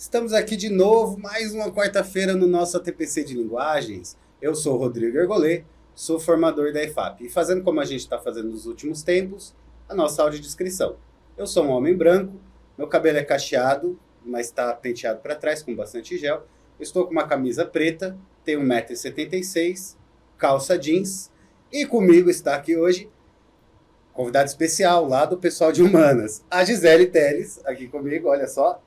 Estamos aqui de novo, mais uma quarta-feira no nosso ATPC de Linguagens. Eu sou o Rodrigo Ergolê, sou formador da EFAP. E fazendo como a gente está fazendo nos últimos tempos, a nossa audiodescrição. Eu sou um homem branco, meu cabelo é cacheado, mas está penteado para trás com bastante gel. Eu estou com uma camisa preta, tenho 1,76 m, calça jeans. E comigo está aqui hoje, convidado especial lá do pessoal de Humanas, a Gisele Teles, aqui comigo, olha só.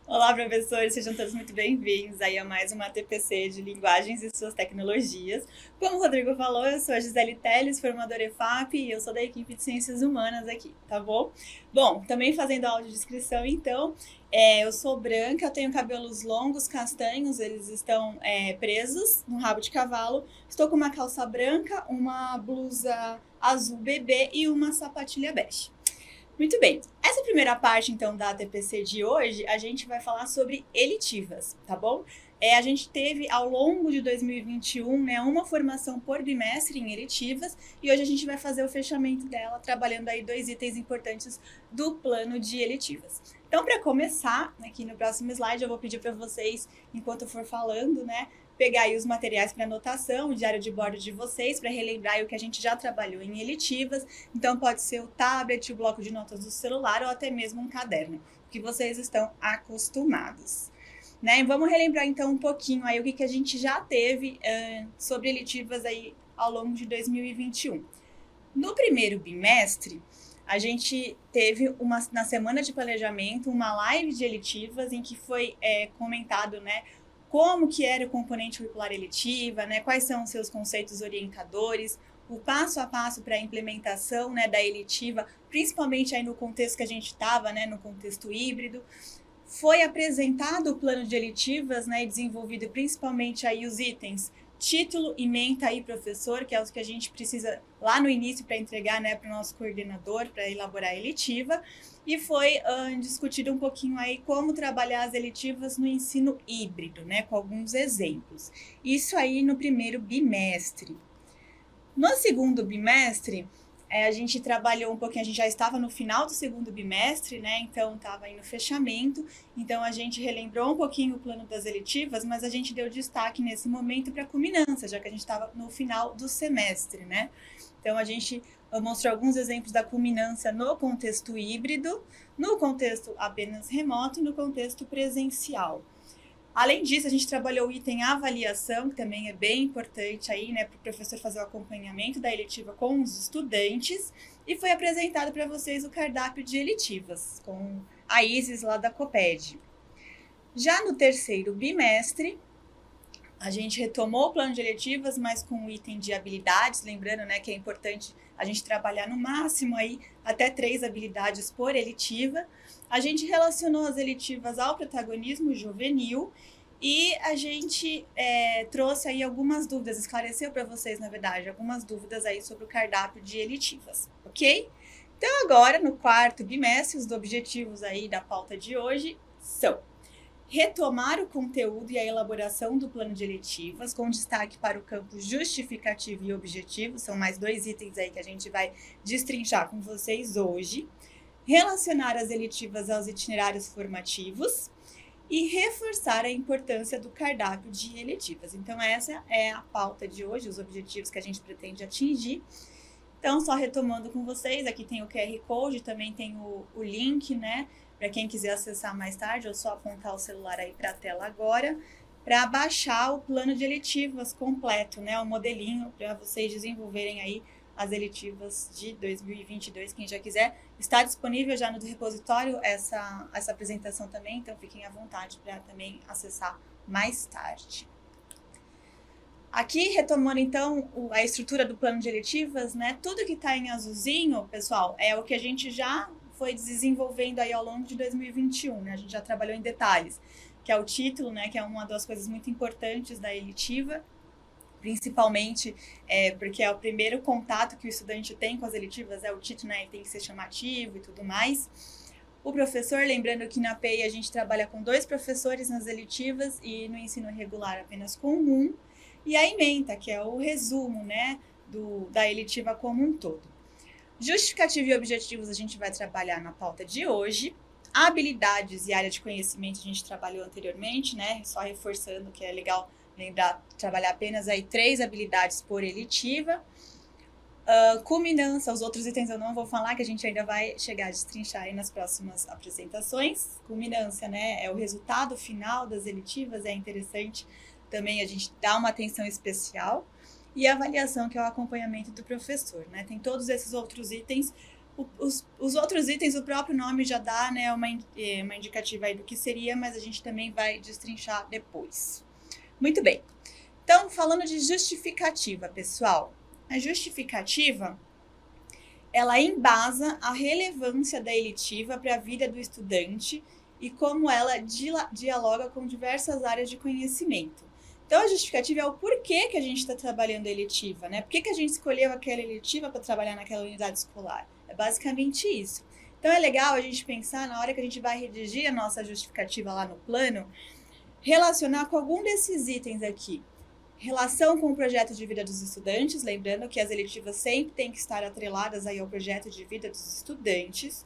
Olá, professores, sejam todos muito bem-vindos aí a mais uma TPC de Linguagens e Suas Tecnologias. Como o Rodrigo falou, eu sou a Gisele Teles, formadora EFAP, e eu sou da equipe de Ciências Humanas aqui, tá bom? Bom, também fazendo a audiodescrição, então, eu sou branca, eu tenho cabelos longos, castanhos, eles estão presos no rabo de cavalo. Estou com uma calça branca, uma blusa azul bebê e uma sapatilha bege. Muito bem, essa primeira parte, então, da TPC de hoje, a gente vai falar sobre eletivas, tá bom? A gente teve, ao longo de 2021, uma formação por bimestre em eletivas, e hoje a gente vai fazer o fechamento dela, trabalhando aí 2 itens importantes do plano de eletivas. Então, para começar, aqui no próximo slide, eu vou pedir para vocês, enquanto eu for falando, pegar aí os materiais para anotação, o diário de bordo de vocês, para relembrar o que a gente já trabalhou em eletivas. Então, pode ser o tablet, o bloco de notas do celular ou até mesmo um caderno, que vocês estão acostumados. E vamos relembrar, então, um pouquinho aí o que a gente já teve sobre eletivas aí ao longo de 2021. No primeiro bimestre, a gente teve, na semana de planejamento, uma live de eletivas em que foi comentado, como que era o componente curricular eletiva, quais são os seus conceitos orientadores, o passo a passo para a implementação da eletiva, principalmente aí no contexto que a gente estava, no contexto híbrido. Foi apresentado o plano de eletivas, e desenvolvido principalmente aí os itens título, ementa e professor, que é os que a gente precisa lá no início para entregar para o nosso coordenador, para elaborar a eletiva. E foi discutido um pouquinho aí como trabalhar as eletivas no ensino híbrido, com alguns exemplos. Isso aí no primeiro bimestre. No segundo bimestre, a gente trabalhou um pouquinho, a gente já estava no final do segundo bimestre, então estava aí no fechamento, então a gente relembrou um pouquinho o plano das eletivas, mas a gente deu destaque nesse momento para a culminância, já que a gente estava no final do semestre, Então a gente mostrou alguns exemplos da culminância no contexto híbrido, no contexto apenas remoto e no contexto presencial. Além disso, a gente trabalhou o item avaliação, que também é bem importante aí, para o professor fazer o acompanhamento da eletiva com os estudantes, e foi apresentado para vocês o cardápio de eletivas, com a Isis lá da Coped. Já no terceiro bimestre, a gente retomou o plano de eletivas, mas com o item de habilidades, lembrando que é importante a gente trabalhar no máximo aí até 3 habilidades por eletiva. A gente relacionou as eletivas ao protagonismo juvenil e a gente trouxe aí algumas dúvidas, esclareceu para vocês, na verdade, algumas dúvidas aí sobre o cardápio de eletivas, ok? Então agora, no quarto bimestre, os objetivos aí da pauta de hoje são retomar o conteúdo e a elaboração do plano de eletivas, com destaque para o campo justificativo e objetivo, são mais 2 itens aí que a gente vai destrinchar com vocês hoje. Relacionar as eletivas aos itinerários formativos e reforçar a importância do cardápio de eletivas. Então, essa é a pauta de hoje, os objetivos que a gente pretende atingir. Então, só retomando com vocês, aqui tem o QR Code, também tem o link, para quem quiser acessar mais tarde, ou só apontar o celular aí para a tela agora, para baixar o plano de eletivas completo, o modelinho, para vocês desenvolverem aí as eletivas de 2022. Quem já quiser, está disponível já no repositório essa apresentação também, então fiquem à vontade para também acessar mais tarde. Aqui, retomando então a estrutura do plano de eletivas, tudo que está em azulzinho, pessoal, é o que a gente já foi desenvolvendo aí ao longo de 2021, a gente já trabalhou em detalhes, que é o título, que é uma das coisas muito importantes da eletiva, principalmente porque é o primeiro contato que o estudante tem com as eletivas, o título, ele tem que ser chamativo e tudo mais. O professor, lembrando que na PEI a gente trabalha com 2 professores nas eletivas e no ensino regular apenas com 1, e a ementa, que é o resumo, da eletiva como um todo. Justificativa e objetivos a gente vai trabalhar na pauta de hoje. habilidades e área de conhecimento a gente trabalhou anteriormente, né? Só reforçando que é legal lembrar, trabalhar apenas aí 3 habilidades por eletiva. Culminância, os outros itens eu não vou falar, que a gente ainda vai chegar a destrinchar aí nas próximas apresentações. Culminância, né, é o resultado final das eletivas, é interessante também a gente dar uma atenção especial. E a avaliação, que é o acompanhamento do professor, né? Tem todos esses outros itens. Os outros itens, o próprio nome já dá, né, uma indicativa aí do que seria, mas a gente também vai destrinchar depois. Muito bem. Então, falando de justificativa, pessoal. A justificativa, ela embasa a relevância da eletiva para a vida do estudante e como ela dialoga com diversas áreas de conhecimento. Então, a justificativa é o porquê que a gente está trabalhando a eletiva, né? Por que a gente escolheu aquela eletiva para trabalhar naquela unidade escolar? É basicamente isso. Então, é legal a gente pensar, na hora que a gente vai redigir a nossa justificativa lá no plano, relacionar com algum desses itens aqui. Relação com o projeto de vida dos estudantes, lembrando que as eletivas sempre têm que estar atreladas aí ao projeto de vida dos estudantes.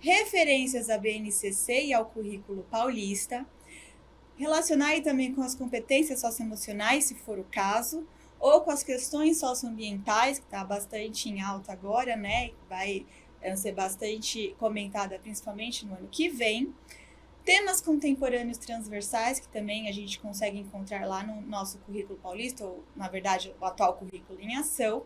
Referências à BNCC e ao currículo paulista. Relacionar aí também com as competências socioemocionais, se for o caso, ou com as questões socioambientais, que está bastante em alta agora, né? Vai ser bastante comentada principalmente no ano que vem. Temas contemporâneos transversais, que também a gente consegue encontrar lá no nosso currículo paulista, ou, na verdade, o atual currículo em ação.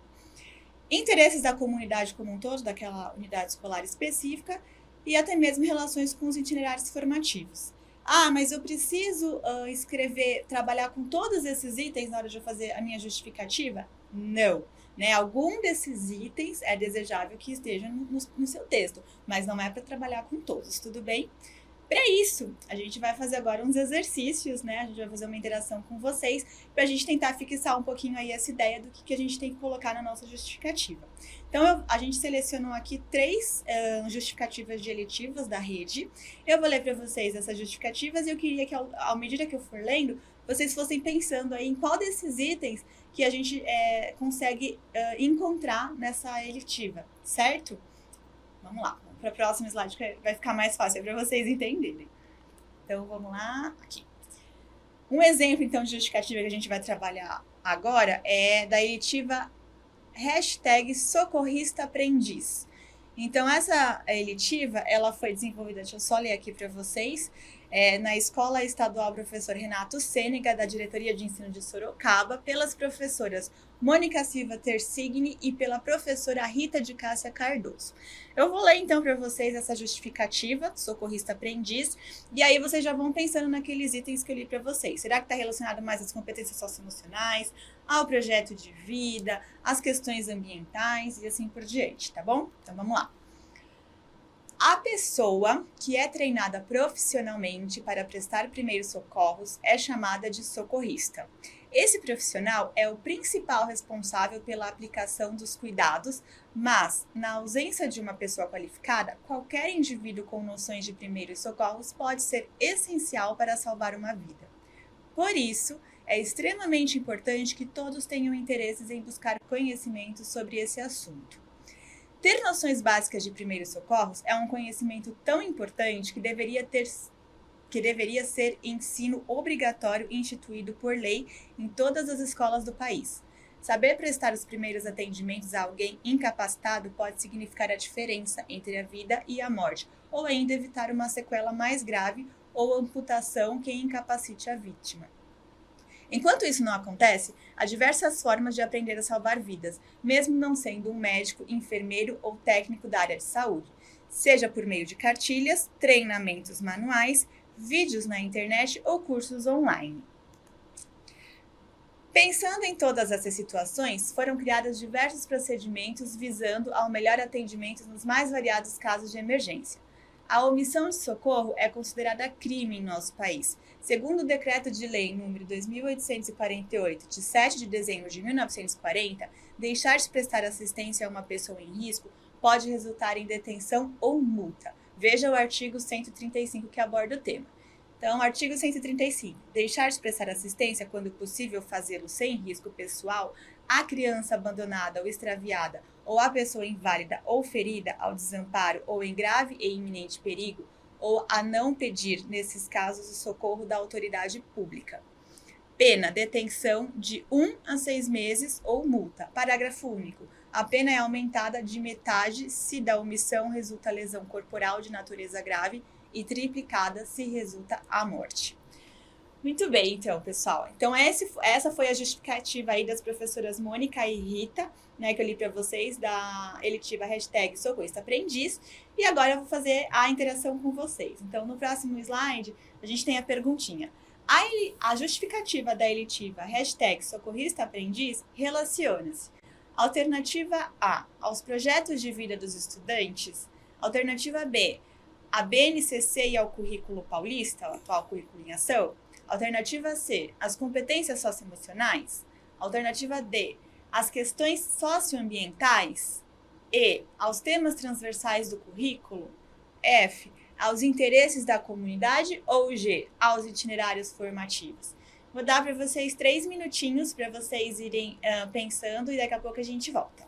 Interesses da comunidade como um todo, daquela unidade escolar específica, e até mesmo relações com os itinerários formativos. Ah, mas eu preciso trabalhar com todos esses itens na hora de eu fazer a minha justificativa? Não. Né? Algum desses itens é desejável que esteja no seu texto, mas não é para trabalhar com todos, tudo bem? Para isso, a gente vai fazer agora uns exercícios, né? A gente vai fazer uma interação com vocês para a gente tentar fixar um pouquinho aí essa ideia do que a gente tem que colocar na nossa justificativa. Então, a gente selecionou aqui 3 justificativas de eletivas da rede. Eu vou ler para vocês essas justificativas e eu queria que, à medida que eu for lendo, vocês fossem pensando aí em qual desses itens que a gente consegue encontrar nessa eletiva, certo? Vamos lá. Para o próximo slide, que vai ficar mais fácil para vocês entenderem. Então, vamos lá. Aqui. Um exemplo, então, de justificativa que a gente vai trabalhar agora é da eletiva #SocorristaAprendiz. Então, essa eletiva, ela foi desenvolvida, deixa eu só ler aqui para vocês, na Escola Estadual Professor Renato Sênega, da Diretoria de Ensino de Sorocaba, pelas professoras Mônica Silva Tersigni e pela professora Rita de Cássia Cardoso. Eu vou ler então para vocês essa justificativa, socorrista aprendiz, e aí vocês já vão pensando naqueles itens que eu li para vocês. Será que está relacionado mais às competências socioemocionais, ao projeto de vida, às questões ambientais e assim por diante, tá bom? Então vamos lá. A pessoa que é treinada profissionalmente para prestar primeiros socorros é chamada de socorrista. Esse profissional é o principal responsável pela aplicação dos cuidados, mas, na ausência de uma pessoa qualificada, qualquer indivíduo com noções de primeiros socorros pode ser essencial para salvar uma vida. Por isso, é extremamente importante que todos tenham interesses em buscar conhecimentos sobre esse assunto. Ter noções básicas de primeiros socorros é um conhecimento tão importante que deveria ser ensino obrigatório instituído por lei em todas as escolas do país. Saber prestar os primeiros atendimentos a alguém incapacitado pode significar a diferença entre a vida e a morte, ou ainda evitar uma sequela mais grave ou amputação que incapacite a vítima. Enquanto isso não acontece, há diversas formas de aprender a salvar vidas, mesmo não sendo um médico, enfermeiro ou técnico da área de saúde, seja por meio de cartilhas, treinamentos manuais, vídeos na internet ou cursos online. Pensando em todas essas situações, foram criados diversos procedimentos visando ao melhor atendimento nos mais variados casos de emergência. A omissão de socorro é considerada crime em nosso país. Segundo o Decreto de Lei nº 2.848, de 7 de dezembro de 1940, deixar de prestar assistência a uma pessoa em risco pode resultar em detenção ou multa. Veja o artigo 135 que aborda o tema. Então, artigo 135. Deixar de prestar assistência quando possível fazê-lo sem risco pessoal à criança abandonada ou extraviada ou à pessoa inválida ou ferida ao desamparo ou em grave e iminente perigo ou a não pedir, nesses casos, o socorro da autoridade pública. Pena, detenção de 1 a 6 meses ou multa. Parágrafo único. A pena é aumentada de metade se da omissão resulta lesão corporal de natureza grave e triplicada se resulta a morte. Muito bem, então, pessoal. Então, essa foi a justificativa aí das professoras Mônica e Rita, né, que eu li para vocês, da eletiva hashtag Socorrista Aprendiz. E agora eu vou fazer a interação com vocês. Então, no próximo slide, a gente tem a perguntinha. A justificativa da eletiva hashtag Socorrista Aprendiz relaciona-se. Alternativa A, aos projetos de vida dos estudantes. Alternativa B, a BNCC e ao currículo paulista, o atual currículo em ação. Alternativa C, as competências socioemocionais. Alternativa D, as questões socioambientais. E, aos temas transversais do currículo. F, aos interesses da comunidade. Ou G, aos itinerários formativos. Vou dar para vocês 3 minutinhos para vocês irem pensando e daqui a pouco a gente volta.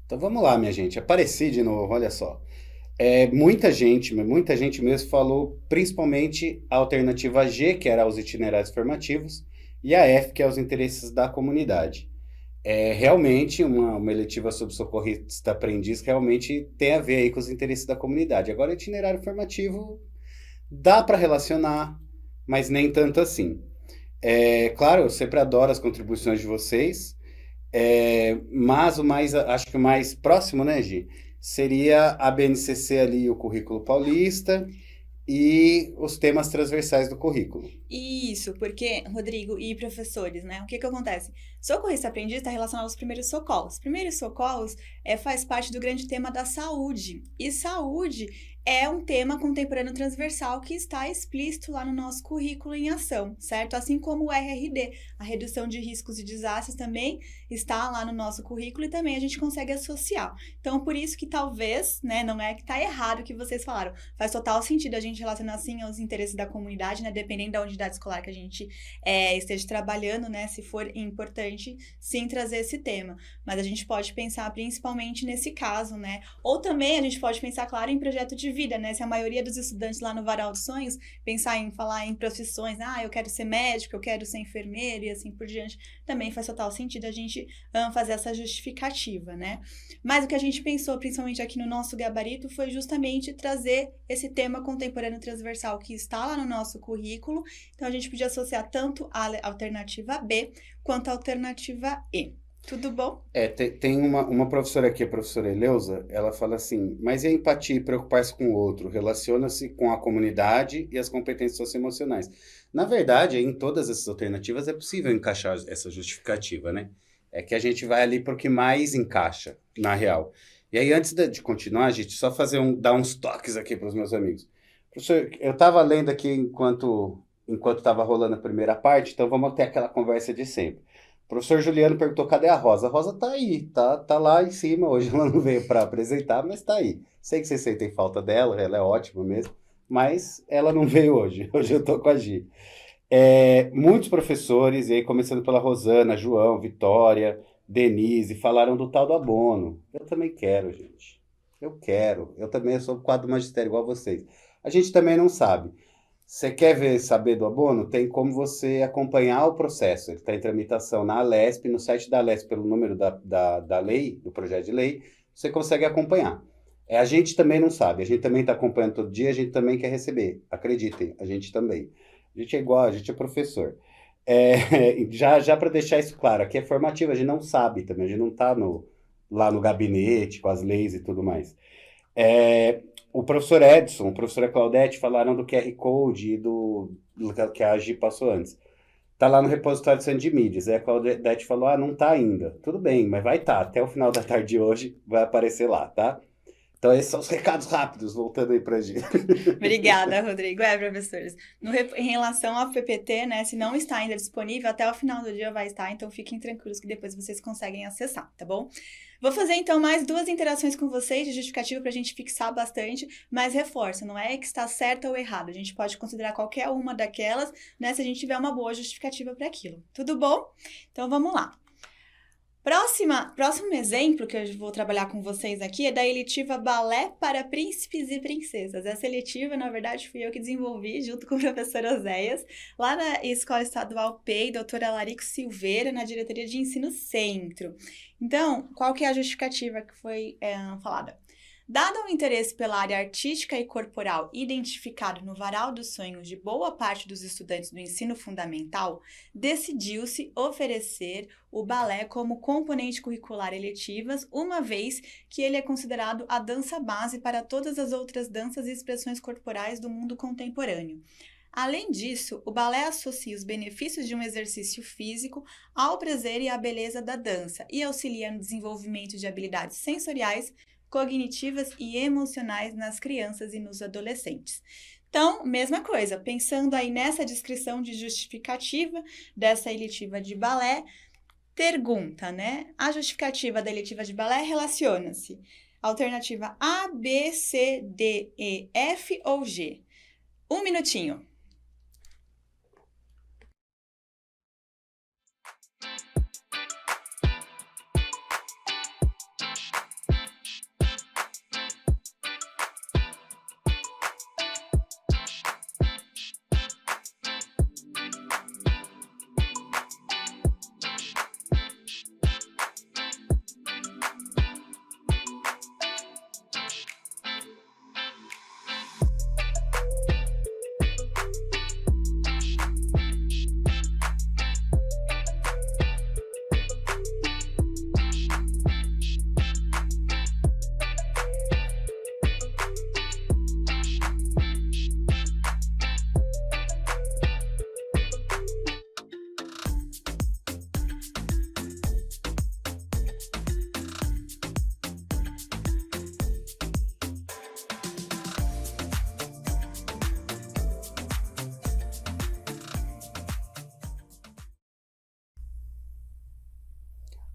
Então vamos lá, minha gente. Apareci de novo, olha só. Muita gente mesmo falou principalmente a alternativa G, que era os itinerários formativos, e a F, que é os interesses da comunidade. Realmente, uma eletiva sobre socorrista aprendiz realmente tem a ver aí com os interesses da comunidade. Agora, itinerário formativo dá para relacionar, mas nem tanto assim. Claro, eu sempre adoro as contribuições de vocês, mas acho que o mais próximo, né, Gi, seria a BNCC ali, o currículo paulista e os temas transversais do currículo. Isso, porque, Rodrigo e professores, né? O que acontece? Socorrista aprendiz está relacionado aos primeiros socorros. Primeiros socorros faz parte do grande tema da saúde. E saúde é um tema contemporâneo transversal que está explícito lá no nosso currículo em ação, certo? Assim como o RRD, a redução de riscos e desastres também está lá no nosso currículo e também a gente consegue associar. Então, por isso que talvez, né, não é que está errado o que vocês falaram, faz total sentido a gente relacionar assim aos interesses da comunidade, né, dependendo da unidade escolar que a gente esteja trabalhando, né, se for importante, sim, trazer esse tema. Mas a gente pode pensar principalmente nesse caso, né, ou também a gente pode pensar, claro, em projeto de vida, né? Se a maioria dos estudantes lá no Varal dos Sonhos pensar em falar em profissões, eu quero ser médico, eu quero ser enfermeiro e assim por diante, também faz total sentido a gente fazer essa justificativa, né? Mas o que a gente pensou, principalmente aqui no nosso gabarito, foi justamente trazer esse tema contemporâneo transversal que está lá no nosso currículo. Então, a gente podia associar tanto a alternativa B quanto a alternativa E. Tudo bom? Tem uma professora aqui, a professora Eleusa, ela fala assim, mas e a empatia e preocupar-se com o outro? Relaciona-se com a comunidade e as competências socioemocionais. Na verdade, em todas essas alternativas é possível encaixar essa justificativa, né? É que a gente vai ali para o que mais encaixa, na real. E aí, antes de continuar, gente, só dar uns toques aqui para os meus amigos. Professor, eu estava lendo aqui enquanto estava rolando a primeira parte, então vamos ter aquela conversa de sempre. O professor Juliano perguntou, cadê a Rosa? A Rosa tá aí, tá lá em cima. Hoje ela não veio para apresentar, mas tá aí. Sei que vocês sentem falta dela, ela é ótima mesmo, mas ela não veio hoje. Hoje eu tô com a Gi. Muitos professores, e aí começando pela Rosana, João, Vitória, Denise, falaram do tal do abono. Eu também quero, gente. Eu quero. Eu também sou quadro do magistério igual a vocês. A gente também não sabe. Você quer saber do abono? Tem como você acompanhar o processo. Ele está em tramitação na Alesp, no site da Alesp, pelo número da lei, do projeto de lei, você consegue acompanhar. A gente também não sabe, a gente também está acompanhando todo dia, a gente também quer receber. Acreditem, a gente também. A gente é igual, a gente é professor. Já para deixar isso claro, aqui é formativo, a gente não sabe também, a gente não está lá no gabinete, com as leis e tudo mais. O professor Edson, a professora Claudete falaram do QR Code e do que a Agi passou antes. Tá lá no repositório do Centro de Mídias. Aí a Claudete falou, não tá ainda. Tudo bem, mas vai estar. Até o final da tarde de hoje vai aparecer lá, tá? Então esses são os recados rápidos, voltando aí pra Gi. Obrigada, Rodrigo. Professores, em relação ao PPT, né, se não está ainda disponível, até o final do dia vai estar, então fiquem tranquilos que depois vocês conseguem acessar, tá bom? Vou fazer então mais 2 interações com vocês de justificativa para a gente fixar bastante, mas reforço, não é que está certa ou errado, a gente pode considerar qualquer uma daquelas, né, se a gente tiver uma boa justificativa para aquilo. Tudo bom? Então vamos lá. Próximo exemplo que eu vou trabalhar com vocês aqui é da eletiva Balé para Príncipes e Princesas. Essa eletiva, na verdade, fui eu que desenvolvi junto com o professor Oséias, lá na Escola Estadual PEI, doutora Larico Silveira, na Diretoria de Ensino Centro. Então, qual que é a justificativa que foi falada? Dado o interesse pela área artística e corporal identificado no Varal dos Sonhos de boa parte dos estudantes do ensino fundamental, decidiu-se oferecer o balé como componente curricular eletivas, uma vez que ele é considerado a dança base para todas as outras danças e expressões corporais do mundo contemporâneo. Além disso, o balé associa os benefícios de um exercício físico ao prazer e à beleza da dança e auxilia no desenvolvimento de habilidades sensoriais, cognitivas e emocionais nas crianças e nos adolescentes. Então, mesma coisa, pensando aí nessa descrição de justificativa dessa eletiva de balé, pergunta, né? A justificativa da eletiva de balé relaciona-se alternativa A, B, C, D, E, F ou G? 1 minutinho.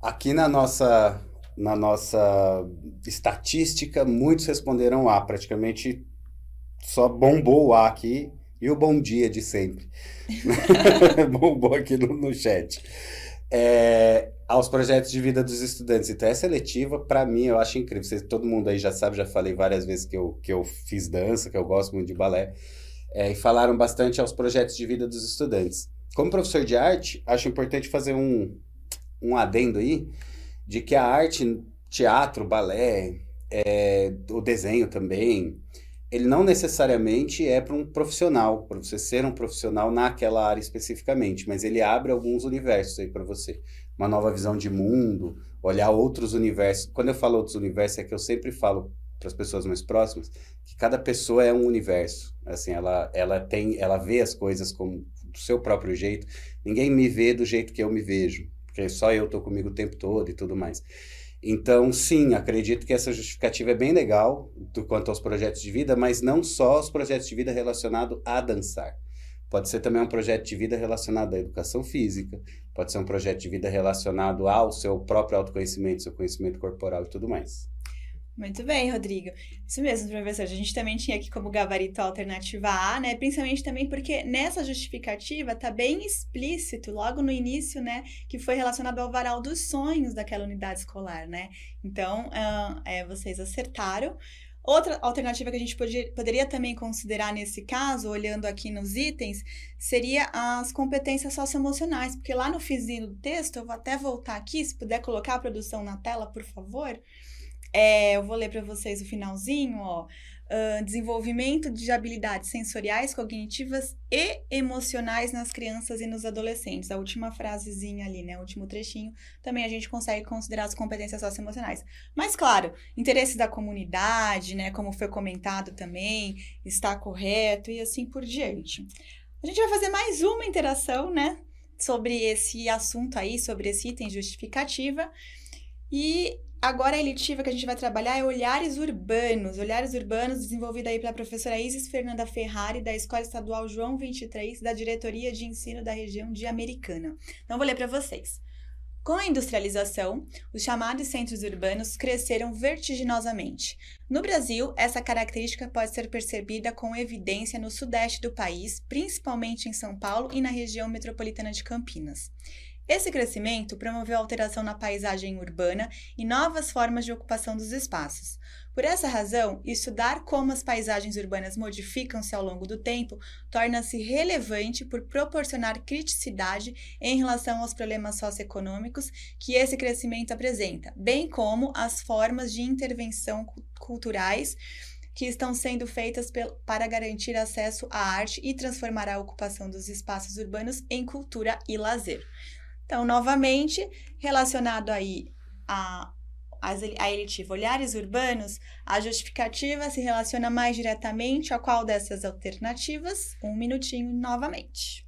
Aqui na nossa estatística, muitos responderam A, praticamente só bombou o A aqui e o bom dia de sempre. Bombou aqui no chat. Aos projetos de vida dos estudantes. Então, essa seletiva, para mim, eu acho incrível. Todo mundo aí já sabe, já falei várias vezes que eu fiz dança, que eu gosto muito de balé, e falaram bastante aos projetos de vida dos estudantes. Como professor de arte, acho importante fazer um adendo aí, de que a arte, teatro, balé, o desenho também, ele não necessariamente é para um profissional, para você ser um profissional naquela área especificamente, mas ele abre alguns universos aí para você. Uma nova visão de mundo, olhar outros universos. Quando eu falo outros universos, é que eu sempre falo para as pessoas mais próximas que cada pessoa é um universo. Assim, ela vê as coisas como do seu próprio jeito. Ninguém me vê do jeito que eu me vejo, porque só eu tô comigo o tempo todo e tudo mais. Então, sim, acredito que essa justificativa é bem legal quanto aos projetos de vida, mas não só os projetos de vida relacionados a dançar. Pode ser também um projeto de vida relacionado à educação física, pode ser um projeto de vida relacionado ao seu próprio autoconhecimento, seu conhecimento corporal e tudo mais. Muito bem, Rodrigo. Isso mesmo, professor. A gente também tinha aqui como gabarito a alternativa A, né? Principalmente também porque nessa justificativa está bem explícito, logo no início, né? Que foi relacionado ao varal dos sonhos daquela unidade escolar, né? Então, vocês acertaram. Outra alternativa que a gente poderia também considerar nesse caso, olhando aqui nos itens, seria as competências socioemocionais, porque lá no finzinho do texto, eu vou até voltar aqui, se puder colocar a produção na tela, por favor. Eu vou ler para vocês o finalzinho, ó. Desenvolvimento de habilidades sensoriais, cognitivas e emocionais nas crianças e nos adolescentes. A última frasezinha ali, né? O último trechinho, também a gente consegue considerar as competências socioemocionais. Mas, claro, interesse da comunidade, né? Como foi comentado também, está correto e assim por diante. A gente vai fazer mais uma interação, né? Sobre esse assunto aí, sobre esse item justificativa. E agora a eletiva que a gente vai trabalhar é Olhares Urbanos. Olhares Urbanos, desenvolvida aí pela professora Isis Fernanda Ferrari, da Escola Estadual João 23, da Diretoria de Ensino da Região de Americana. Então, vou ler para vocês. Com a industrialização, os chamados centros urbanos cresceram vertiginosamente. No Brasil, essa característica pode ser percebida com evidência no sudeste do país, principalmente em São Paulo e na região metropolitana de Campinas. Esse crescimento promoveu alteração na paisagem urbana e novas formas de ocupação dos espaços. Por essa razão, estudar como as paisagens urbanas modificam-se ao longo do tempo torna-se relevante por proporcionar criticidade em relação aos problemas socioeconômicos que esse crescimento apresenta, bem como as formas de intervenção culturais que estão sendo feitas para garantir acesso à arte e transformar a ocupação dos espaços urbanos em cultura e lazer. Então, novamente, relacionado aí a eletiva Olhares Urbanos, a justificativa se relaciona mais diretamente a qual dessas alternativas? Um minutinho novamente.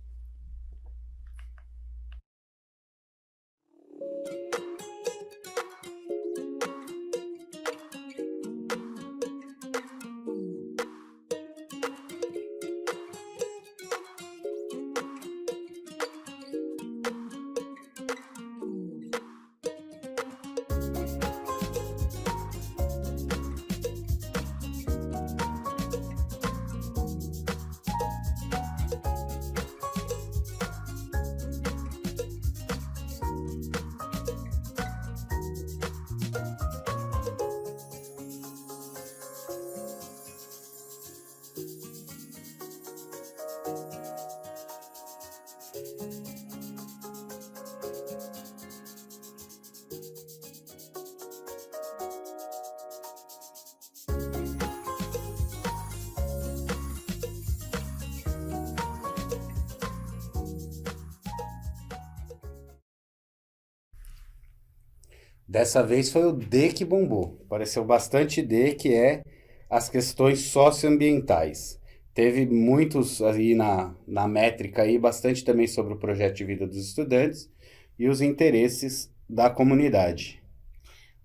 Dessa vez foi o D que bombou. Apareceu bastante D, que é as questões socioambientais. Teve muitos aí na métrica aí, bastante também sobre o projeto de vida dos estudantes e os interesses da comunidade.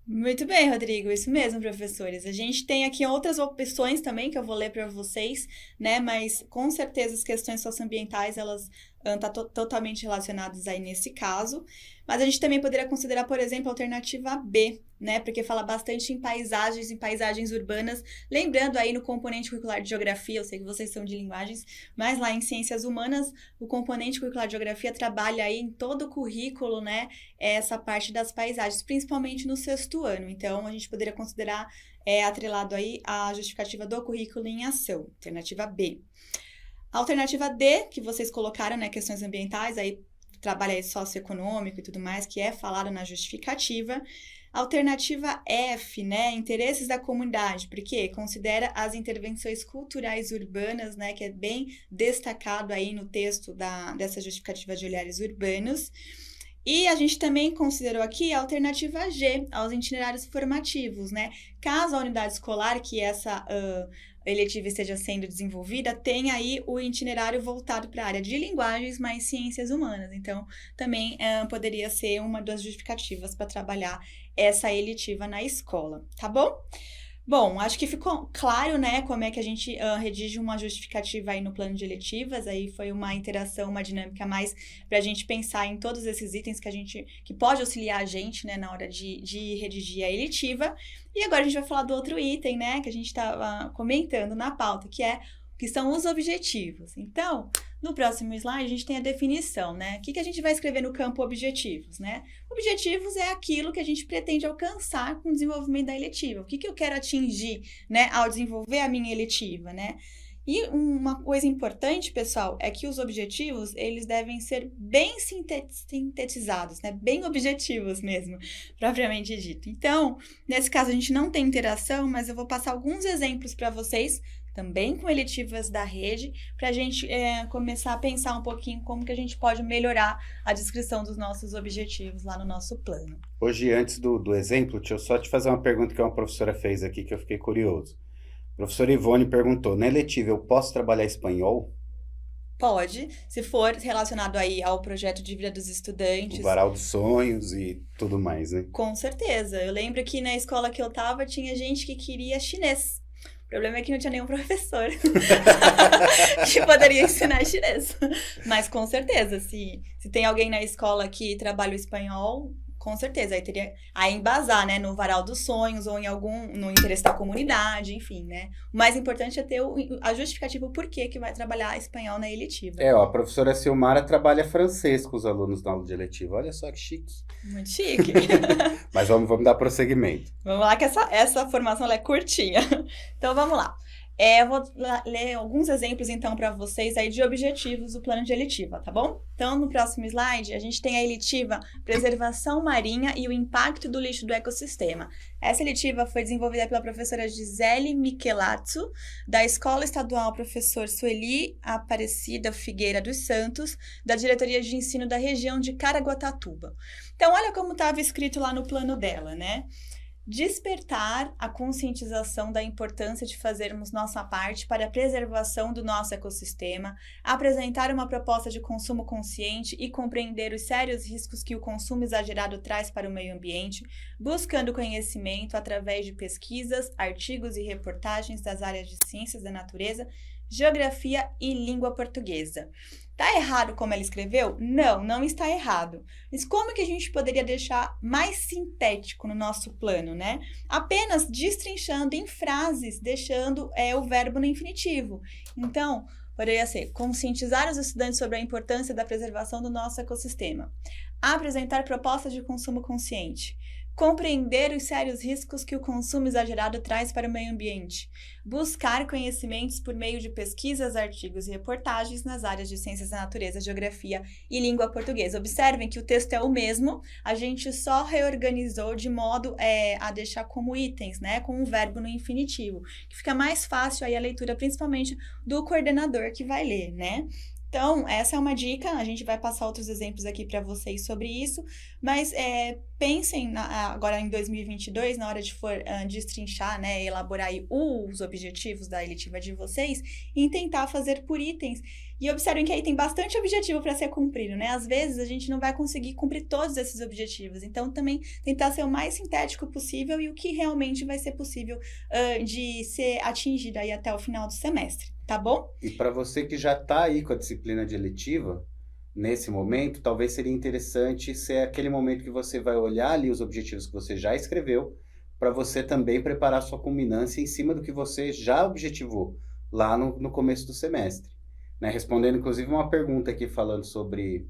Muito bem, Rodrigo, isso mesmo, professores. A gente tem aqui outras opções também que eu vou ler para vocês, né? Mas com certeza as questões socioambientais elas tá totalmente relacionados aí nesse caso. Mas a gente também poderia considerar, por exemplo, a alternativa B, né? Porque fala bastante em paisagens urbanas. Lembrando aí no componente curricular de geografia, eu sei que vocês são de linguagens, mas lá em ciências humanas, o componente curricular de geografia trabalha aí em todo o currículo, né? Essa parte das paisagens, principalmente no 6º ano. Então, a gente poderia considerar atrelado aí a justificativa do currículo em ação, alternativa B. A alternativa D, que vocês colocaram, né, questões ambientais, aí trabalho aí socioeconômico e tudo mais, que é falado na justificativa. Alternativa F, né, interesses da comunidade, porque considera as intervenções culturais urbanas, né, que é bem destacado aí no texto dessa justificativa de olhares urbanos. E a gente também considerou aqui a alternativa G, aos itinerários formativos, né? Caso a unidade escolar, que essa eletiva esteja sendo desenvolvida, tenha aí o itinerário voltado para a área de linguagens, mais ciências humanas. Então, também poderia ser uma das justificativas para trabalhar essa eletiva na escola, tá bom? Bom, acho que ficou claro, né, como é que a gente redige uma justificativa aí no plano de eletivas. Aí foi uma interação, uma dinâmica mais para a gente pensar em todos esses itens que pode auxiliar a gente, né, na hora de redigir a eletiva. E agora a gente vai falar do outro item, né, que a gente estava comentando na pauta, que são os objetivos. Então, no próximo slide, a gente tem a definição, né? O que a gente vai escrever no campo objetivos, né? Objetivos é aquilo que a gente pretende alcançar com o desenvolvimento da eletiva. O que eu quero atingir, né, ao desenvolver a minha eletiva, né? E uma coisa importante, pessoal, é que os objetivos, eles devem ser bem sintetizados, né? Bem objetivos mesmo, propriamente dito. Então, nesse caso, a gente não tem interação, mas eu vou passar alguns exemplos para vocês, também com eletivas da rede, para a gente começar a pensar um pouquinho como que a gente pode melhorar a descrição dos nossos objetivos lá no nosso plano. Hoje, antes do exemplo, deixa eu só te fazer uma pergunta que uma professora fez aqui que eu fiquei curioso. A professora Ivone perguntou, na eletiva eu posso trabalhar espanhol? Pode, se for relacionado aí ao projeto de vida dos estudantes. O Varal dos Sonhos e tudo mais, né? Com certeza. Eu lembro que na escola que eu estava tinha gente que queria chinês. O problema é que não tinha nenhum professor que poderia ensinar chinês. Mas com certeza, se tem alguém na escola que trabalha o espanhol, com certeza, aí teria a embasar, né, no Varal dos Sonhos ou no interesse da comunidade, enfim, né. O mais importante é ter a justificativa por que vai trabalhar espanhol na eletiva. A professora Silmara trabalha francês com os alunos na aula de eletiva. Olha só que chique. Muito chique. Mas vamos dar prosseguimento. Vamos lá que essa formação ela é curtinha. Então, vamos lá. Eu vou ler alguns exemplos, então, para vocês aí de objetivos do plano de eletiva, tá bom? Então, no próximo slide, a gente tem a eletiva Preservação Marinha e o Impacto do Lixo do Ecossistema. Essa eletiva foi desenvolvida pela professora Gisele Michelazzo, da Escola Estadual Professor Sueli Aparecida Figueira dos Santos, da Diretoria de Ensino da região de Caraguatatuba. Então, olha como estava escrito lá no plano dela, né? Despertar a conscientização da importância de fazermos nossa parte para a preservação do nosso ecossistema, apresentar uma proposta de consumo consciente e compreender os sérios riscos que o consumo exagerado traz para o meio ambiente, buscando conhecimento através de pesquisas, artigos e reportagens das áreas de ciências da natureza, geografia e língua portuguesa. Está errado como ela escreveu? Não está errado. Mas como que a gente poderia deixar mais sintético no nosso plano, né? Apenas destrinchando em frases, deixando o verbo no infinitivo. Então, poderia ser conscientizar os estudantes sobre a importância da preservação do nosso ecossistema. Apresentar propostas de consumo consciente. Compreender os sérios riscos que o consumo exagerado traz para o meio ambiente. Buscar conhecimentos por meio de pesquisas, artigos e reportagens nas áreas de ciências da natureza, geografia e língua portuguesa. Observem que o texto é o mesmo, a gente só reorganizou de modo a deixar como itens, né, com um verbo no infinitivo, que fica mais fácil aí a leitura, principalmente do coordenador que vai ler, né? Então, essa é uma dica, a gente vai passar outros exemplos aqui para vocês sobre isso, mas pensem agora em 2022, na hora de for destrinchar, né, elaborar aí os objetivos da eletiva de vocês, em tentar fazer por itens. E observem que aí tem bastante objetivo para ser cumprido, né? Às vezes a gente não vai conseguir cumprir todos esses objetivos, então também tentar ser o mais sintético possível e o que realmente vai ser possível de ser atingido aí até o final do semestre. Tá bom? E para você que já está aí com a disciplina de eletiva, nesse momento, talvez seria interessante ser aquele momento que você vai olhar ali os objetivos que você já escreveu, para você também preparar sua culminância em cima do que você já objetivou lá no começo do semestre. Né? Respondendo, inclusive, uma pergunta aqui falando sobre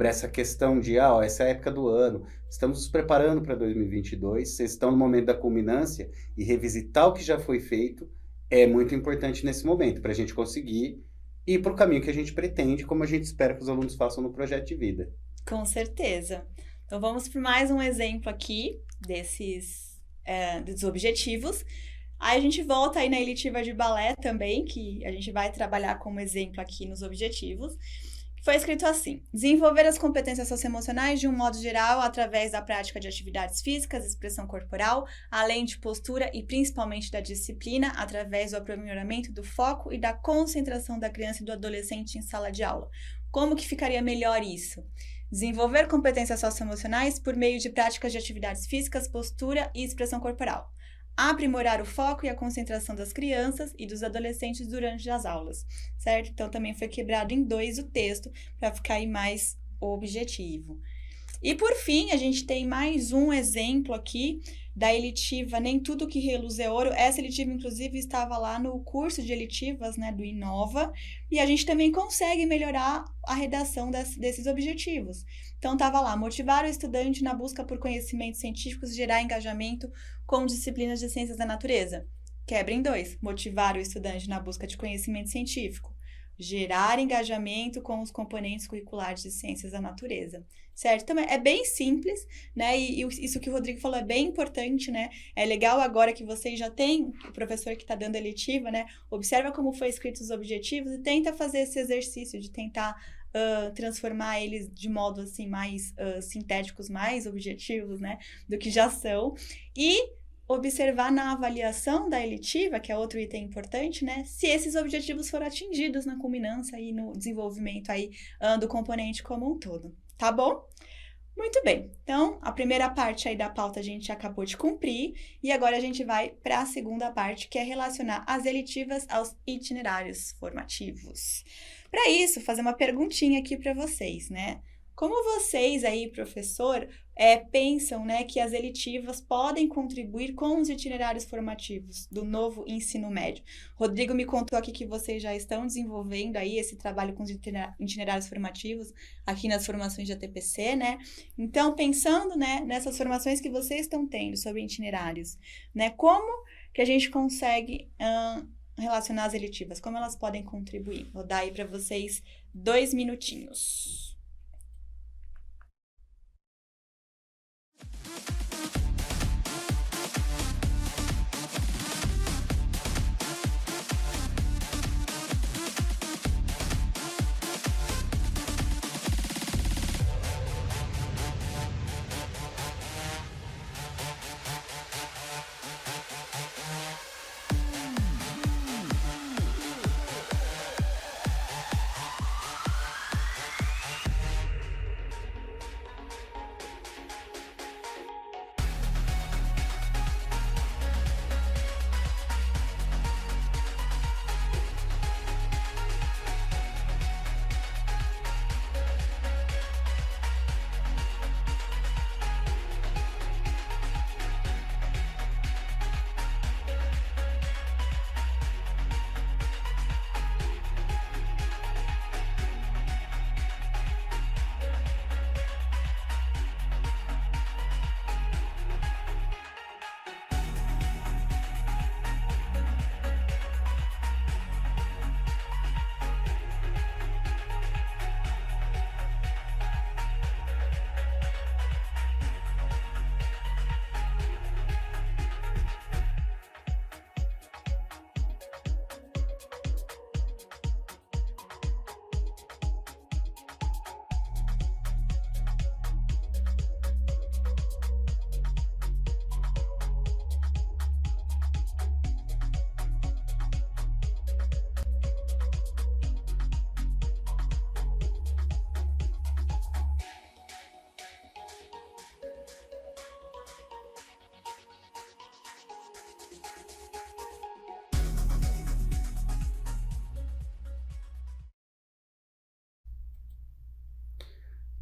essa questão de, ó, essa é a época do ano, estamos nos preparando para 2022, vocês estão no momento da culminância e revisitar o que já foi feito é muito importante nesse momento, para a gente conseguir ir para o caminho que a gente pretende, como a gente espera que os alunos façam no projeto de vida. Com certeza. Então vamos por mais um exemplo aqui dos objetivos. Aí a gente volta aí na eletiva de balé também, que a gente vai trabalhar como exemplo aqui nos objetivos. Foi escrito assim: desenvolver as competências socioemocionais de um modo geral através da prática de atividades físicas, expressão corporal, além de postura e principalmente da disciplina, através do aprimoramento do foco e da concentração da criança e do adolescente em sala de aula. Como que ficaria melhor isso? Desenvolver competências socioemocionais por meio de práticas de atividades físicas, postura e expressão corporal. Aprimorar o foco e a concentração das crianças e dos adolescentes durante as aulas, certo? Então, também foi quebrado em 2 o texto, para ficar aí mais objetivo. E, por fim, a gente tem mais um exemplo aqui da eletiva Nem Tudo Que Reluz é Ouro. Essa eletiva, inclusive, estava lá no curso de eletivas, né, do Inova, e a gente também consegue melhorar a redação desses objetivos. Então, estava lá: motivar o estudante na busca por conhecimentos científicos e gerar engajamento com disciplinas de ciências da natureza. Quebra em 2. Motivar o estudante na busca de conhecimento científico. Gerar engajamento com os componentes curriculares de ciências da natureza, certo? Então, é bem simples, né? E isso que o Rodrigo falou é bem importante, né? É legal agora que vocês já têm o professor que está dando a eletiva, né? Observa como foi escritos os objetivos e tenta fazer esse exercício de tentar transformar eles de modo, assim, mais sintéticos, mais objetivos, né? Do que já são. E observar na avaliação da eletiva, que é outro item importante, né, se esses objetivos foram atingidos na culminância e no desenvolvimento aí do componente como um todo, tá bom? Muito bem, então a primeira parte aí da pauta a gente acabou de cumprir e agora a gente vai para a segunda parte, que é relacionar as eletivas aos itinerários formativos. Para isso, fazer uma perguntinha aqui para vocês, né? Como vocês aí, professor, pensam, né, que as eletivas podem contribuir com os itinerários formativos do novo ensino médio? Rodrigo me contou aqui que vocês já estão desenvolvendo aí esse trabalho com os itinerários formativos aqui nas formações de ATPC, né? Então, pensando, né, nessas formações que vocês estão tendo sobre itinerários, né, como que a gente consegue relacionar as eletivas? Como elas podem contribuir? Vou dar aí para vocês 2 minutinhos.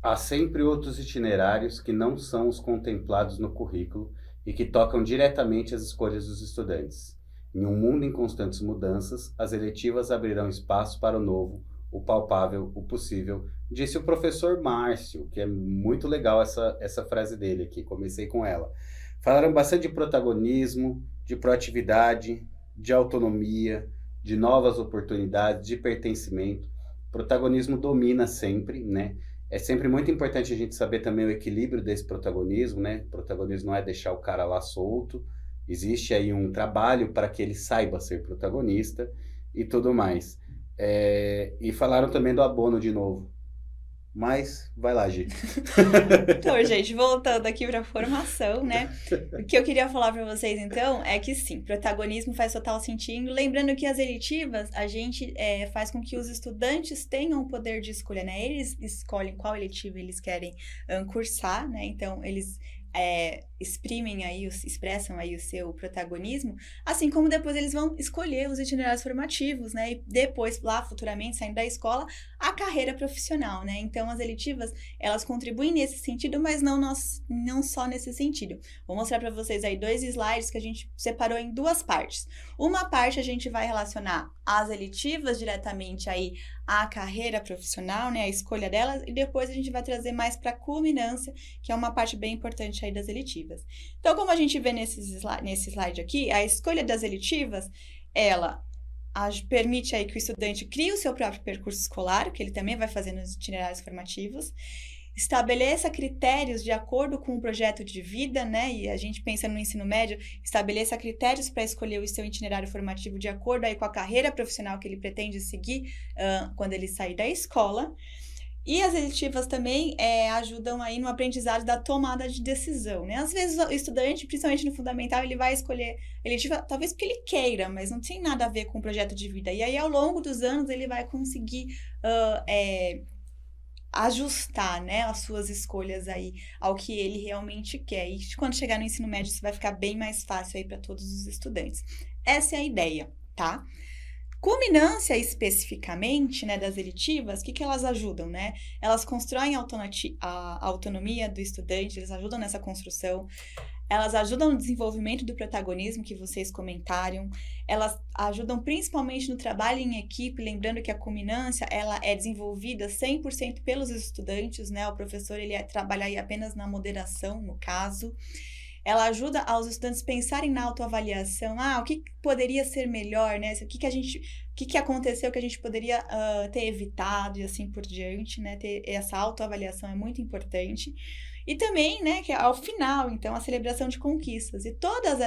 Há sempre outros itinerários que não são os contemplados no currículo e que tocam diretamente as escolhas dos estudantes. Em um mundo em constantes mudanças, as eletivas abrirão espaço para o novo, o palpável, o possível, disse o professor Márcio, que é muito legal essa frase dele aqui, comecei com ela. Falaram bastante de protagonismo, de proatividade, de autonomia, de novas oportunidades, de pertencimento. O protagonismo domina sempre, né? É sempre muito importante a gente saber também o equilíbrio desse protagonismo, né? O protagonismo não é deixar o cara lá solto, existe aí um trabalho para que ele saiba ser protagonista e tudo mais. E falaram também do abono de novo. Mas, vai lá, Gi. Então, gente, voltando aqui para a formação, né? O que eu queria falar para vocês, então, é que sim, protagonismo faz total sentido. Lembrando que as eletivas, a gente faz com que os estudantes tenham o poder de escolha, né? Eles escolhem qual eletiva eles querem cursar, né? Então, eles expressam aí o seu protagonismo, assim como depois eles vão escolher os itinerários formativos, né? E depois, lá, futuramente, saindo da escola, a carreira profissional, né? Então, as eletivas, elas contribuem nesse sentido, mas não só nesse sentido. Vou mostrar para vocês aí 2 slides que a gente separou em 2 partes. Uma parte a gente vai relacionar as eletivas diretamente aí à carreira profissional, né? A escolha delas, e depois a gente vai trazer mais para a culminância, que é uma parte bem importante aí das eletivas. Então, como a gente vê nesse slide aqui, a escolha das eletivas, ela permite aí que o estudante crie o seu próprio percurso escolar, que ele também vai fazer nos itinerários formativos, estabeleça critérios de acordo com o projeto de vida, né? E a gente pensa no ensino médio, estabeleça critérios para escolher o seu itinerário formativo de acordo aí com a carreira profissional que ele pretende seguir quando ele sair da escola. E as eletivas também ajudam aí no aprendizado da tomada de decisão, né? Às vezes o estudante, principalmente no fundamental, ele vai escolher eletiva talvez porque ele queira, mas não tem nada a ver com o projeto de vida. E aí, ao longo dos anos, ele vai conseguir ajustar, né, as suas escolhas aí ao que ele realmente quer. E quando chegar no ensino médio, isso vai ficar bem mais fácil aí para todos os estudantes. Essa é a ideia, tá? Culminância, especificamente, né, das eletivas, o que elas ajudam, né? Elas constroem a autonomia do estudante, eles ajudam nessa construção, elas ajudam no desenvolvimento do protagonismo que vocês comentaram, elas ajudam principalmente no trabalho em equipe, lembrando que a culminância, ela é desenvolvida 100% pelos estudantes, né? O professor, ele trabalha aí apenas na moderação, no caso. Ela ajuda aos estudantes pensarem na autoavaliação. O que poderia ser melhor, né? O que aconteceu que a gente poderia ter evitado e assim por diante, né? Ter essa autoavaliação é muito importante. E também, né, que ao final, então, a celebração de conquistas. E todas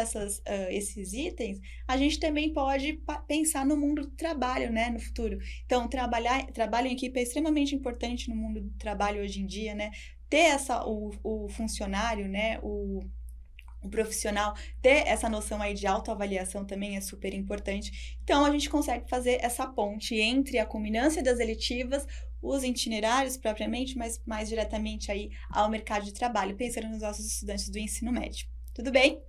esses itens, a gente também pode pensar no mundo do trabalho, né, no futuro. Então, trabalho em equipe é extremamente importante no mundo do trabalho hoje em dia, né? Ter o funcionário, né, o profissional ter essa noção aí de autoavaliação também é super importante. Então, a gente consegue fazer essa ponte entre a culminância das eletivas, os itinerários propriamente, mas mais diretamente aí ao mercado de trabalho, pensando nos nossos estudantes do ensino médio. Tudo bem?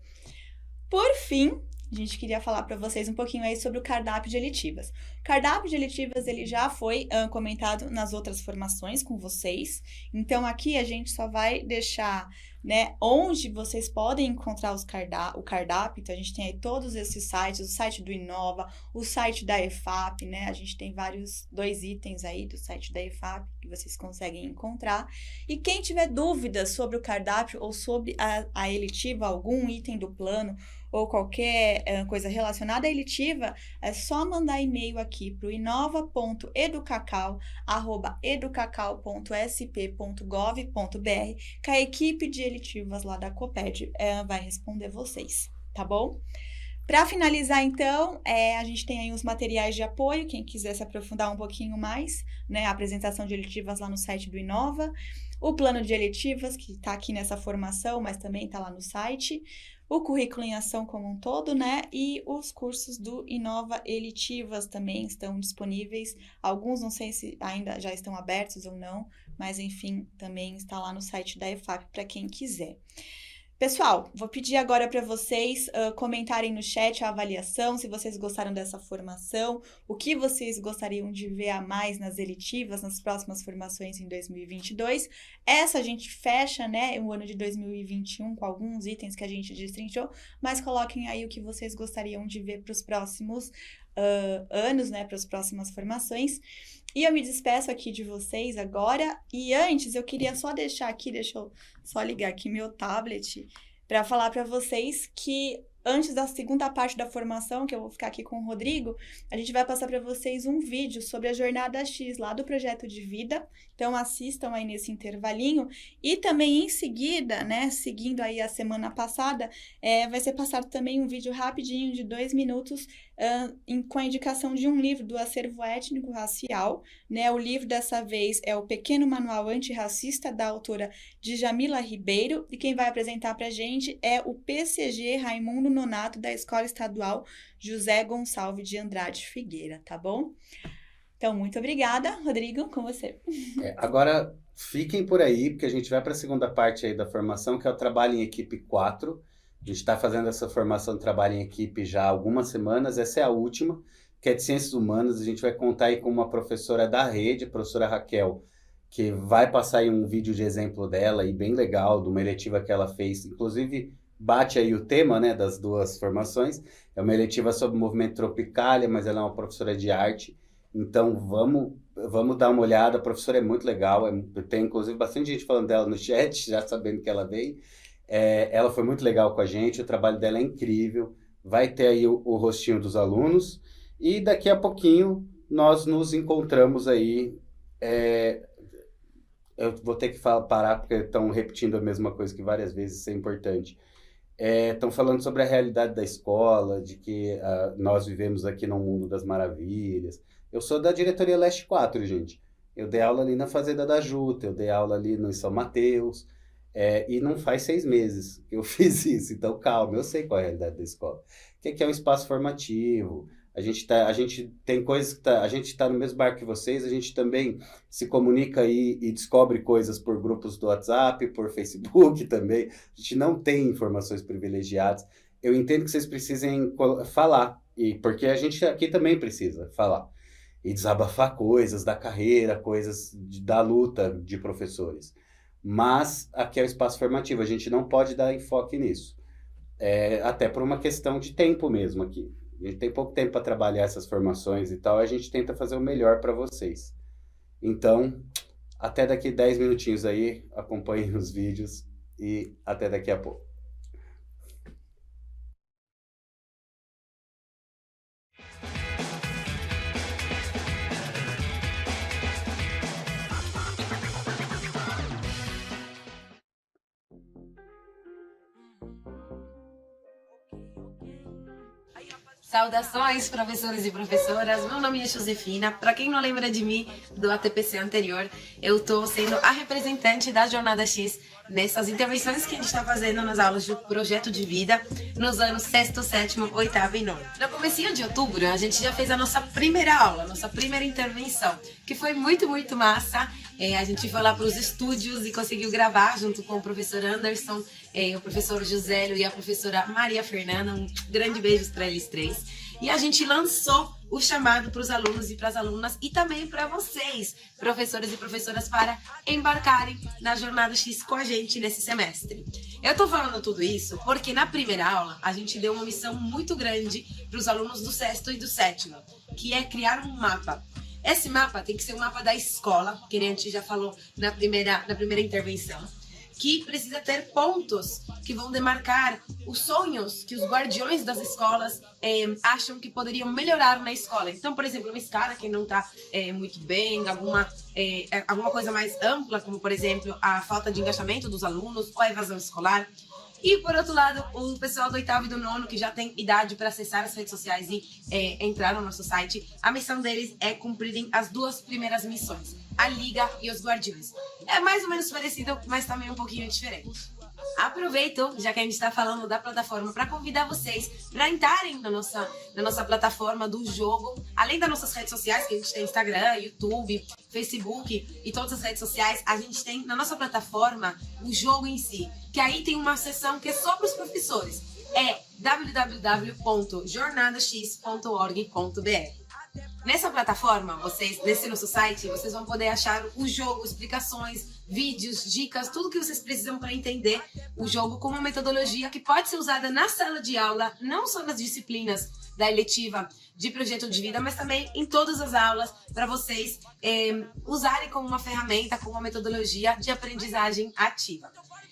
Por fim, a gente queria falar para vocês um pouquinho aí sobre o cardápio de eletivas. O cardápio de eletivas, ele já foi comentado nas outras formações com vocês. Então, aqui a gente só vai deixar, né, onde vocês podem encontrar o cardápio. Então, a gente tem aí todos esses sites, o site do Inova, o site da EFAP, né? A gente tem 2 itens aí do site da EFAP que vocês conseguem encontrar. E quem tiver dúvidas sobre o cardápio ou sobre a eletiva, algum item do plano, ou qualquer coisa relacionada à eletiva, é só mandar e-mail aqui para o inova.educacau@educacau.sp.gov.br, que a equipe de eletivas lá da Coped vai responder vocês, tá bom? Para finalizar, então, a gente tem aí os materiais de apoio, quem quiser se aprofundar um pouquinho mais, né? A apresentação de eletivas lá no site do Inova, o plano de eletivas, que está aqui nessa formação, mas também está lá no site, o currículo em ação como um todo, né? E os cursos do Inova Eletivas também estão disponíveis. Alguns não sei se ainda já estão abertos ou não, mas enfim, também está lá no site da EFAP para quem quiser. Pessoal, vou pedir agora para vocês comentarem no chat a avaliação, se vocês gostaram dessa formação, o que vocês gostariam de ver a mais nas eletivas, nas próximas formações em 2022. Essa a gente fecha, né, o ano de 2021 com alguns itens que a gente destrinchou, mas coloquem aí o que vocês gostariam de ver para os próximos anos, né, para as próximas formações. E eu me despeço aqui de vocês agora. E antes, eu queria só deixar aqui, deixa eu só ligar aqui meu tablet, para falar para vocês que antes da segunda parte da formação, que eu vou ficar aqui com o Rodrigo, a gente vai passar para vocês um vídeo sobre a Jornada X lá do Projeto de Vida. Então, assistam aí nesse intervalinho. E também em seguida, né, seguindo aí a semana passada, vai ser passado também um vídeo rapidinho de 2 minutos com a indicação de um livro do Acervo Étnico Racial, né? O livro dessa vez é O Pequeno Manual Antirracista, da autora Djamila Ribeiro, e quem vai apresentar para a gente é o PCG Raimundo Nonato, da Escola Estadual José Gonçalves de Andrade Figueira, tá bom? Então, muito obrigada. Rodrigo, com você. Agora, fiquem por aí, porque a gente vai para a segunda parte aí da formação, que é o Trabalho em Equipe 4. A gente está fazendo essa formação de trabalho em equipe já há algumas semanas, essa é a última, que é de Ciências Humanas. A gente vai contar aí com uma professora da rede, a professora Raquel, que vai passar aí um vídeo de exemplo dela, aí bem legal, de uma eletiva que ela fez. Inclusive, bate aí o tema, né, das duas formações. É uma eletiva sobre o movimento Tropicália, mas ela é uma professora de arte. Então, vamos dar uma olhada. A professora é muito legal, tem inclusive bastante gente falando dela no chat, já sabendo que ela veio. Ela foi muito legal com a gente, o trabalho dela é incrível, vai ter aí o rostinho dos alunos, e daqui a pouquinho nós nos encontramos aí. Eu vou ter que parar porque estão repetindo a mesma coisa que várias vezes, isso é importante. Estão falando sobre a realidade da escola, de que nós vivemos aqui num mundo das maravilhas. Eu sou da diretoria Leste 4, gente. Eu dei aula ali na Fazenda da Juta, eu dei aula ali no São Mateus. E não faz 6 meses que eu fiz isso, então calma, eu sei qual é a realidade da escola. O que é um espaço formativo? A gente tem coisas que a gente está no mesmo barco que vocês, a gente também se comunica e descobre coisas por grupos do WhatsApp, por Facebook também. A gente não tem informações privilegiadas. Eu entendo que vocês precisem falar, porque a gente aqui também precisa falar. E desabafar coisas da carreira, coisas da luta de professores. Mas aqui é o espaço formativo, a gente não pode dar enfoque nisso. Até por uma questão de tempo mesmo aqui. A gente tem pouco tempo para trabalhar essas formações e tal, a gente tenta fazer o melhor para vocês. Então, até daqui 10 minutinhos aí, acompanhem os vídeos e até daqui a pouco. Saudações, professores e professoras. Meu nome é Josefina. Para quem não lembra de mim do ATPC anterior, eu estou sendo a representante da Jornada X nessas intervenções que a gente está fazendo nas aulas do Projeto de Vida nos anos 6º, 7º, 8º e 9º. No comecinho de outubro, a gente já fez a nossa primeira aula, nossa primeira intervenção, que foi muito, muito massa. A gente foi lá para os estúdios e conseguiu gravar junto com o professor Anderson, o professor Josélio e a professora Maria Fernanda. Um grande beijo para eles três. E a gente lançou o chamado para os alunos e para as alunas e também para vocês, professores e professoras, para embarcarem na Jornada X com a gente nesse semestre. Eu estou falando tudo isso porque na primeira aula a gente deu uma missão muito grande para os alunos do 6º e do 7º, que é criar um mapa. Esse mapa tem que ser um mapa da escola, que a gente já falou na primeira intervenção, que precisa ter pontos que vão demarcar os sonhos que os guardiões das escolas acham que poderiam melhorar na escola. Então, por exemplo, uma escala que não está muito bem, alguma coisa mais ampla, como, por exemplo, a falta de engajamento dos alunos ou a evasão escolar. E, por outro lado, o pessoal do 8º e do 9º, que já tem idade para acessar as redes sociais e entrar no nosso site, a missão deles é cumprirem as 2 primeiras missões, a Liga e os Guardiões. É mais ou menos parecido, mas também um pouquinho diferente. aproveito, já que a gente está falando da plataforma, para convidar vocês para entrarem na nossa plataforma do jogo. Além das nossas redes sociais, que a gente tem Instagram, YouTube, Facebook e todas as redes sociais, a gente tem na nossa plataforma o jogo em si, que aí tem uma seção que é só para os professores. É www.jornadax.org.br. Nessa plataforma, nesse nosso site, vocês vão poder achar o jogo, explicações, vídeos, dicas, tudo que vocês precisam para entender o jogo com uma metodologia que pode ser usada na sala de aula, não só nas disciplinas da eletiva de projeto de vida, mas também em todas as aulas, para vocês usarem como uma ferramenta, como uma metodologia de aprendizagem ativa.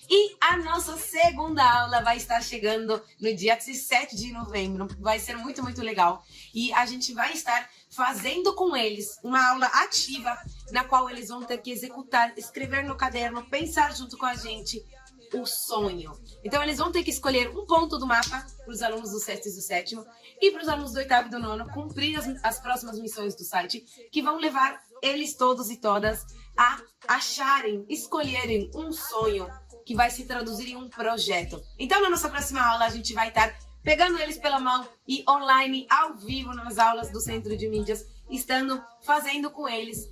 E a nossa segunda aula vai estar chegando no dia 17 de novembro. Vai ser muito, muito legal. E a gente vai estar fazendo com eles uma aula ativa, na qual eles vão ter que executar, escrever no caderno, pensar junto com a gente o sonho. Então, eles vão ter que escolher um ponto do mapa para os alunos do sexto e do sétimo e para os alunos do oitavo e do nono cumprir as próximas missões do site, que vão levar eles todos e todas a acharem, escolherem um sonho que vai se traduzir em um projeto. Então, na nossa próxima aula, a gente vai estar pegando eles pela mão e online, ao vivo, nas aulas do Centro de Mídias, estando fazendo com eles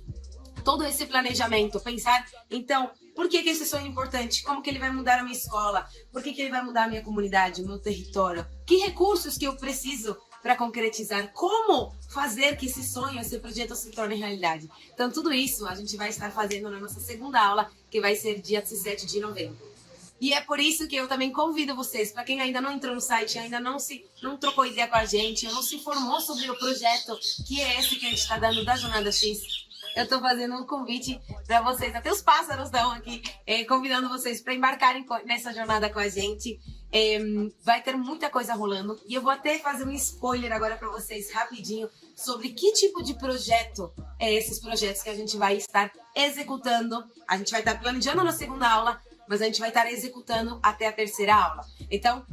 todo esse planejamento, pensar, então, por que esse sonho é importante? Como que ele vai mudar a minha escola? Por que ele vai mudar a minha comunidade, o meu território? Que recursos que eu preciso para concretizar? Como fazer que esse sonho, esse projeto se torne realidade? Então, tudo isso a gente vai estar fazendo na nossa segunda aula, que vai ser dia 17 de novembro. E é por isso que eu também convido vocês, para quem ainda não entrou no site, ainda não trocou ideia com a gente, não se informou sobre o projeto, que é esse que a gente está dando da Jornada X, eu estou fazendo um convite para vocês, até os pássaros estão aqui, convidando vocês para embarcarem nessa jornada com a gente. Vai ter muita coisa rolando e eu vou até fazer um spoiler agora para vocês rapidinho sobre que tipo de projeto é esses projetos que a gente vai estar executando. A gente vai estar planejando na segunda aula, mas a gente vai estar executando até a terceira aula. Então,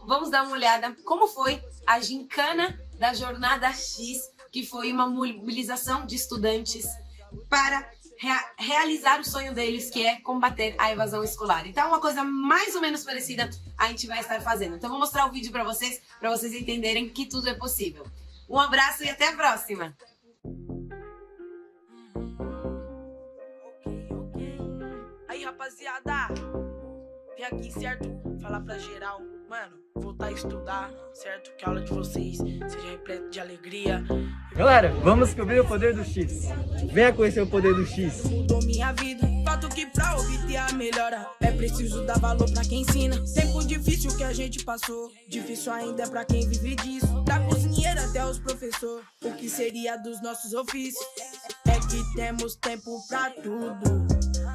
vamos dar uma olhada como foi a gincana da Jornada X, que foi uma mobilização de estudantes para realizar o sonho deles, que é combater a evasão escolar. Então, uma coisa mais ou menos parecida a gente vai estar fazendo. Então, vou mostrar o vídeo para vocês entenderem que tudo é possível. Um abraço e até a próxima! Aí, rapaziada, vim aqui, certo? Falar pra geral, mano, voltar a estudar, certo? Que a aula de vocês seja repleta de alegria. Galera, vamos descobrir o poder do X. Venha conhecer o poder do X. Mudou minha vida, fato que pra obter a melhora é preciso dar valor pra quem ensina. Tempo difícil que a gente passou, difícil ainda é pra quem vive disso. Da cozinheira até os professores, o que seria dos nossos ofícios? É que temos tempo pra tudo,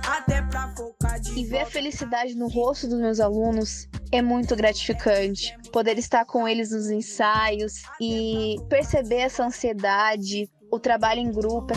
até pra focar de E ver a felicidade no rosto dos meus alunos é muito gratificante. Poder estar com eles nos ensaios e perceber essa ansiedade, o trabalho em grupo.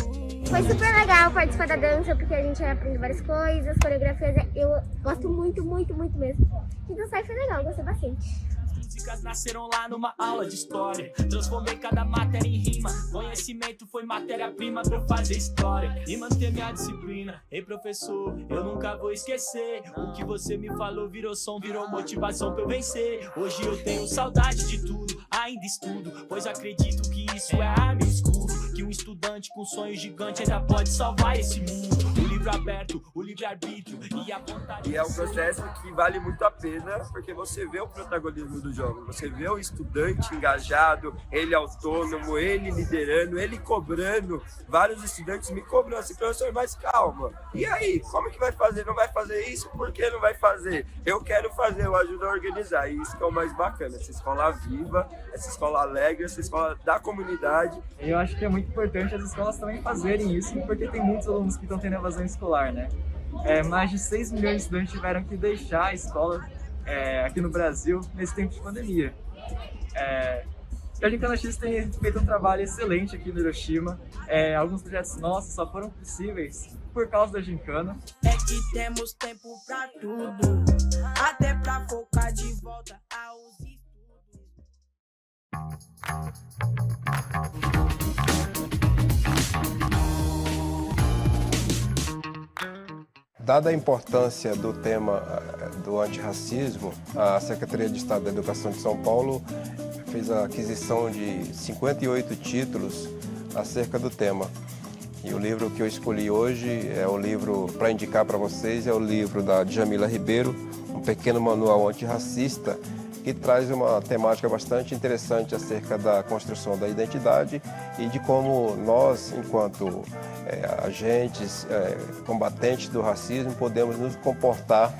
Foi super legal participar da dança, porque a gente aprende várias coisas, coreografias. Eu gosto muito, muito, muito mesmo. E dançar foi legal, gostei bastante. Músicas nasceram lá numa aula de história. Transformei cada matéria em rima. Conhecimento foi matéria-prima pra eu fazer história e manter minha disciplina. Ei, professor, eu nunca vou esquecer. O que você me falou virou som, virou motivação pra eu vencer. Hoje eu tenho saudade de tudo, ainda estudo, pois acredito que isso é a meu escudo. Que um estudante com sonho gigante ainda pode salvar esse mundo. O livro aberto, o livre-arbítrio e a vontade. E é um processo que vale muito a pena, porque você vê o protagonismo do jogo. Você vê o estudante engajado, ele autônomo, ele liderando, ele cobrando. Vários estudantes me cobram assim, professor, mas calma. E aí, como que vai fazer? Não vai fazer isso? Por que não vai fazer? Eu quero fazer, eu ajudo a organizar. E isso que é o mais bacana, essa escola viva, essa escola alegre, essa escola da comunidade. Eu acho que é muito importante as escolas também fazerem isso, porque tem muitos alunos que estão tendo evasão escolar, né? Mais de 6 milhões de estudantes tiveram que deixar a escola aqui no Brasil nesse tempo de pandemia. A Gincana X tem feito um trabalho excelente aqui no Hiroshima. Alguns projetos nossos só foram possíveis por causa da Gincana. É que temos tempo pra tudo, até pra focar de volta aos estudos. Dada a importância do tema do antirracismo, a Secretaria de Estado da Educação de São Paulo fez a aquisição de 58 títulos acerca do tema. E o livro que eu escolhi hoje é o livro para indicar para vocês, é o livro da Djamila Ribeiro, um pequeno manual antirracista, que traz uma temática bastante interessante acerca da construção da identidade e de como nós, enquanto agentes, combatentes do racismo, podemos nos comportar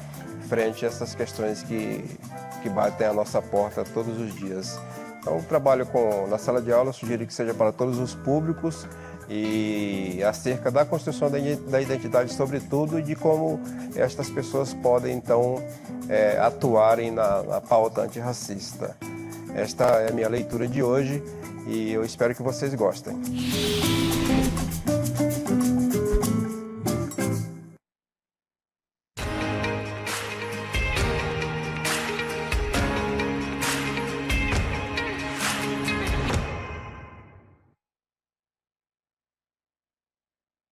frente a essas questões que batem à nossa porta todos os dias. Então, trabalho na sala de aula, sugiro que seja para todos os públicos e acerca da construção da identidade, sobretudo, e de como estas pessoas podem, então, atuarem na pauta antirracista. Esta é a minha leitura de hoje e eu espero que vocês gostem.